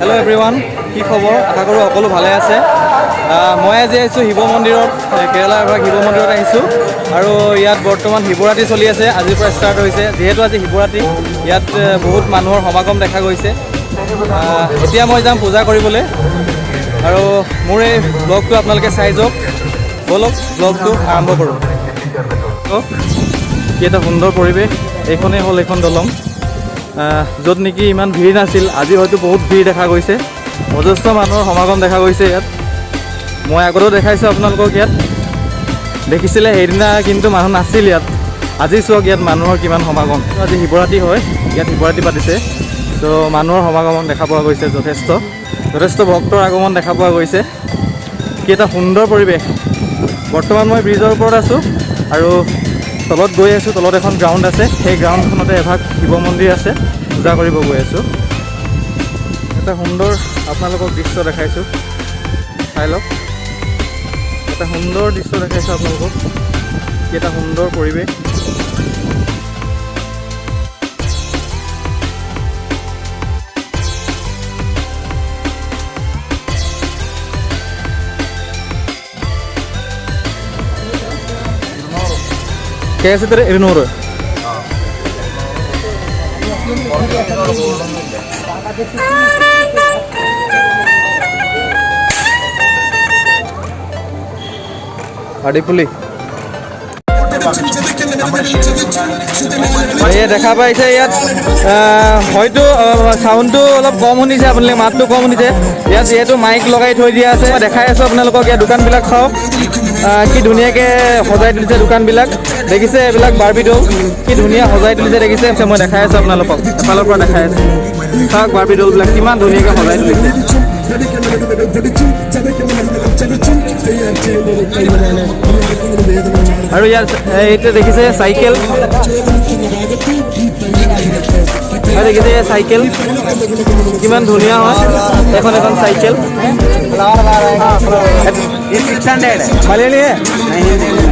Hello' everyone, কি খবৰ? আশা কৰোঁ সকলো ভালে আছে। মই আজি আহিছোঁ শিৱ মন্দিৰত, কেৰেলাৰ পৰা শিৱ মন্দিৰত আহিছোঁ। আৰু ইয়াত বৰ্তমান শিৱৰাত্ৰি চলি আছে, আজিৰ পৰা ষ্টাৰ্ট হৈছে। যিহেতু আজি শিৱৰাত্ৰি, ইয়াত বহুত মানুহৰ সমাগম দেখা গৈছে। এতিয়া মই যাম পূজা কৰিবলৈ, আৰু মোৰ এই ব্লগটো আপোনালোকে চাই যাওক। ব'লক ব্লগটো আৰম্ভ কৰোঁ। কি এটা সুন্দৰ পৰিৱেশ। এইখনেই হ'ল এইখন দলং, য'ত নেকি ইমান ভিৰ নাছিল, আজি হয়তো বহুত ভিৰ দেখা গৈছে। অজস্ৰ মানুহৰ সমাগম দেখা গৈছে ইয়াত। মই আগতেও দেখাইছোঁ আপোনালোকক, ইয়াত দেখিছিলে সেইদিনা কিন্তু মানুহ নাছিল ইয়াত। আজি চাওক ইয়াত মানুহৰ কিমান সমাগম। আজি শিৱৰাত্ৰি হয়, ইয়াত শিৱৰাত্ৰি পাতিছে, ত' মানুহৰ সমাগমন দেখা পোৱা গৈছে। যথেষ্ট ভক্তৰ আগমন দেখা পোৱা গৈছে। কি এটা সুন্দৰ পৰিৱেশ। বৰ্তমান মই ব্ৰিজৰ ওপৰত আছোঁ আৰু তলত গৈ আছোঁ। তলত এখন গ্ৰাউণ্ড আছে, সেই গ্ৰাউণ্ডখনতে এভাগ শিৱ মন্দিৰ আছে, পূজা কৰিব গৈ আছোঁ। এটা সুন্দৰ আপোনালোকক দৃশ্য দেখাইছোঁ, চাই লওক। এটা সুন্দৰ দৃশ্য দেখাইছোঁ আপোনালোকক। কি এটা সুন্দৰ পৰিৱেশ। കേസ് 200. അടിപൊളി. দেখা পাইছে ইয়াত হয়তো চাউণ্ডটো অলপ কম শুনিছে, আপোনালোকে মাতটো কম শুনিছে। ইয়াত যিহেতু মাইক লগাই থৈ দিয়া আছে, মই দেখাই আছোঁ আপোনালোকক। ইয়াত দোকানবিলাক চাওক, কি ধুনীয়াকৈ সজাই তুলিছে দোকানবিলাক। দেখিছে এইবিলাক বাৰ্বি ডল কি ধুনীয়া সজাই তুলিছে, দেখিছে। মই দেখাই আছোঁ আপোনালোকক, এফালৰ পৰা দেখাই আছোঁ। চাওক বাৰ্বি ডলবিলাক কিমান ধুনীয়াকৈ সজাই তুলিছে। আৰু ইয়াত এইটো দেখিছে চাইকেল, দেখিছে চাইকেল কিমান ধুনীয়া হয়। এখন চাইকেল मलयाली है,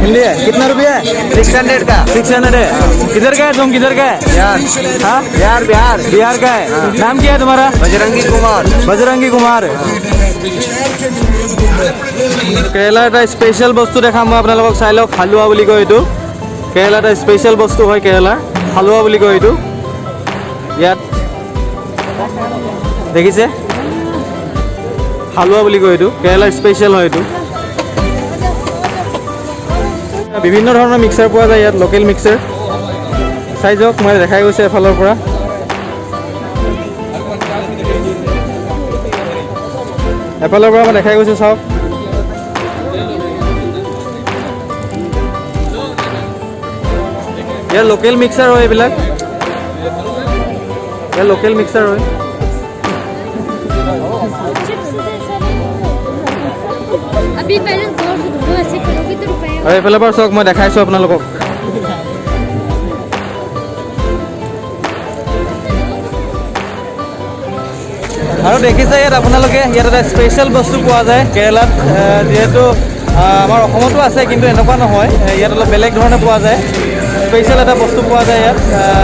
हिंदी है। कितना रुपया है? 600 का। 600 है। किधर का है तुम? किधर का है? बिहार। हाँ बिहार का है। नाम क्या है तुम्हारा? बजरंगी कुमार। केरलार এটা স্পেচিয়েল বস্তু দেখাম মই আপোনালোকক, চাই লওক। হালুৱা বুলি কয় এইটো। কেৰেলাৰ এটা স্পেচিয়েল বস্তু হয়, কেৰেলাৰ হালুৱা বুলি কয় এইটো। ইয়াত দেখিছে হালুৱা বুলি কয় এইটো, কেৰেলাৰ স্পেচিয়েল হয় এইটো। বিভিন্ন ধৰণৰ মিক্সাৰ পোৱা যায় ইয়াত, লোকেল মিক্সাৰ। চাই যাওক, মই দেখাই গৈছে এফালৰ পৰা। এফালৰ পৰা মই দেখাই গৈছোঁ, চাওক। ইয়াৰ লোকেল মিক্সাৰ হয় এইবিলাক, ইয়াৰ লোকেল মিক্সাৰ হয়। আৰু এইফালৰ পৰা চাওক, মই দেখাইছোঁ আপোনালোকক। আৰু দেখিছে ইয়াত আপোনালোকে, ইয়াত এটা স্পেচিয়েল বস্তু পোৱা যায় কেৰেলাত। যিহেতু আমাৰ অসমতো আছে, কিন্তু এনেকুৱা নহয়, ইয়াত অলপ বেলেগ ধৰণে পোৱা যায়। স্পেচিয়েল এটা বস্তু পোৱা যায় ইয়াত,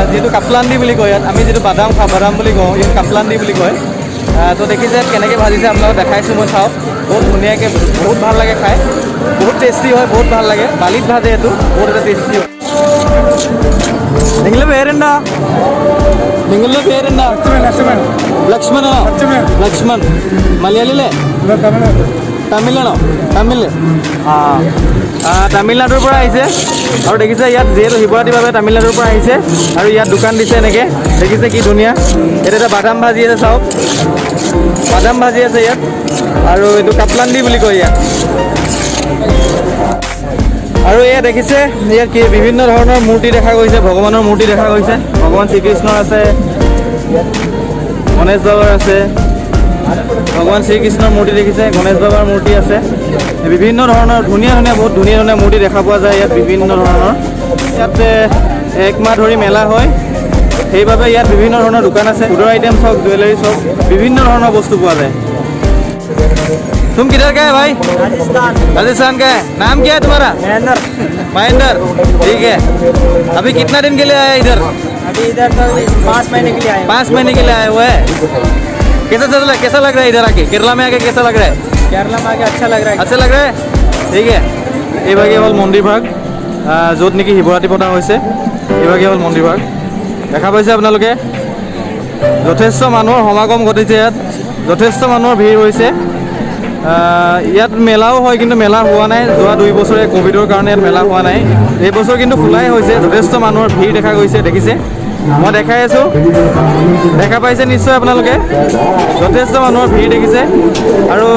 যিহেতু কাপলান্দি বুলি কয় ইয়াত। আমি যিটো বাদাম খাওঁ, বাদাম বুলি কওঁ, ইয়াত কাপলান্দি বুলি কয়। তো দেখিছে ইয়াত কেনেকৈ ভাজিছে, আপোনালোকক দেখাইছোঁ মই। চাওক, বহুত ধুনীয়াকৈ, বহুত ভাল লাগে খাই, বহুত টেষ্টি হয়, বহুত ভাল লাগে। বালিত ভাজে এইটো, বহুত এটা টেষ্টি হয়। നിങ്ങളുടെ പേരെന്താ? നിങ്ങളുടെ പേരെന്താ? ലക്ഷ്മണോ? ലക്ഷ്മൺ. മലയാളിയിലെ? তামিলাണോ? তামিল। তামিলনাডুৰ পৰা আহিছে। আৰু দেখিছে ইয়াত যিহেতু শিৱৰাত্ৰিৰ বাবে তামিলনাডুৰ পৰা আহিছে, আৰু ইয়াত দোকান দিছে এনেকৈ। দেখিছে কি ধুনীয়া। ইয়াত এটা বাদাম ভাজি আছে, চাওক, বাদাম ভাজি আছে ইয়াত। আৰু এইটো কাপলান্দি বুলি কয় ইয়াত। আৰু এয়া দেখিছে, ইয়াত কি বিভিন্ন ধৰণৰ মূৰ্তি দেখা গৈছে, ভগৱানৰ মূৰ্তি দেখা গৈছে। ভগৱান শ্ৰীকৃষ্ণৰ আছে, গণেশ বাবাৰ আছে, ভগৱান শ্ৰীকৃষ্ণৰ মূৰ্তি দেখিছে, গণেশ বাবাৰ মূৰ্তি আছে। বিভিন্ন ধৰণৰ ধুনীয়া ধুনীয়া, বহুত ধুনীয়া ধুনীয়া মূৰ্তি দেখা পোৱা যায় ইয়াত, বিভিন্ন ধৰণৰ। ইয়াত এক মাহ ধৰি মেলা হয়, সেইবাবে ইয়াত বিভিন্ন ধৰণৰ দোকান আছে। ফুডৰ আইটেম চাওক, জুৱেলাৰী চাওক, বিভিন্ন ধৰণৰ বস্তু পোৱা যায়। तुम किधर का है भाई? राजस्थान का है। नाम क्या है तुम्हारा? महेंद्र। ठीक है। अभी कितना दिन के लिए आया इधर? अभी इधर तो 5 महीने के लिए आए। 5 महीने के लिए आए हुए हैं। कैसा लग रहा है इधर आके? केरला में आके कैसा लग रहा है? केरला में आके अच्छा लग रहा है। अच्छा लग रहा है? ठीक है। এইভাগে হ'ল মন্দিৰভাগ, য'ত নেকি শিৱৰাত্ৰি পতা হৈছে। এইভাগে হ'ল মন্দিৰভাগ, দেখা পাইছে আপোনালোকে। যথেষ্ট মানুহৰ সমাগম ঘটিছে ইয়াত, যথেষ্ট মানুহৰ ভিৰ হৈছে। ইয়াত মেলাও হয়, কিন্তু মেলা হোৱা নাই। যোৱা 2 বছৰে ক'ভিডৰ কাৰণে ইয়াত মেলা হোৱা নাই। এই বছৰ কিন্তু খোলাই হৈছে। যথেষ্ট মানুহৰ ভিৰ দেখা গৈছে, দেখিছে। মই দেখাই আছোঁ, দেখা পাইছে নিশ্চয় আপোনালোকে। যথেষ্ট মানুহৰ ভিৰ দেখিছে। আৰু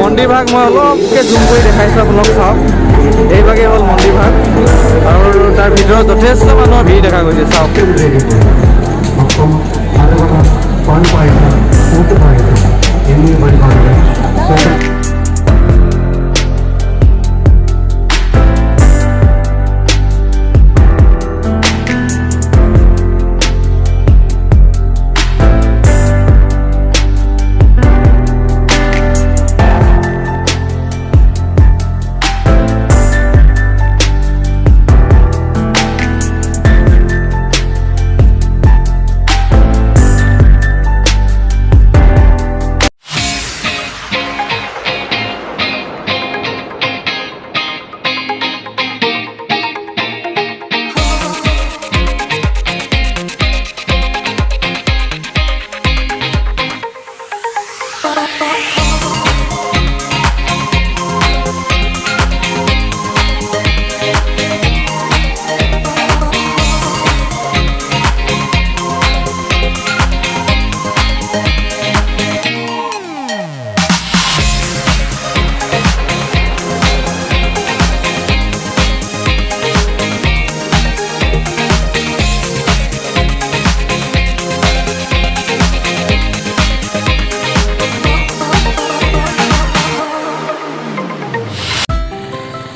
মন্দিৰভাগ মই অলপকৈ জুম কৰি দেখাইছোঁ, আপোনালোক চাওক। এইভাগে হ'ল মন্দিৰভাগ, আৰু তাৰ ভিতৰত যথেষ্ট মানুহৰ ভিৰ দেখা গৈছে, চাওক।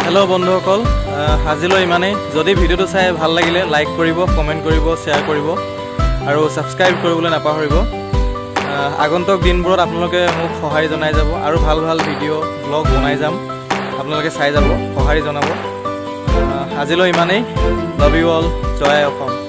হেল্ল' বন্ধুসকল, আজিলৈ ইমানেই। যদি ভিডিঅ'টো চাই ভাল লাগিলে লাইক কৰিব, কমেণ্ট কৰিব, শ্বেয়াৰ কৰিব আৰু ছাবস্ক্ৰাইব কৰিবলৈ নাপাহৰিব। আগন্তুক দিনবোৰত আপোনালোকে মোক সঁহাৰি জনাই যাব, আৰু ভাল ভাল ভিডিঅ' ব্লগ বনাই যাম। আপোনালোকে চাই যাব, সঁহাৰি জনাব। আজিলৈ ইমানেই। Love you all. জয় অসম।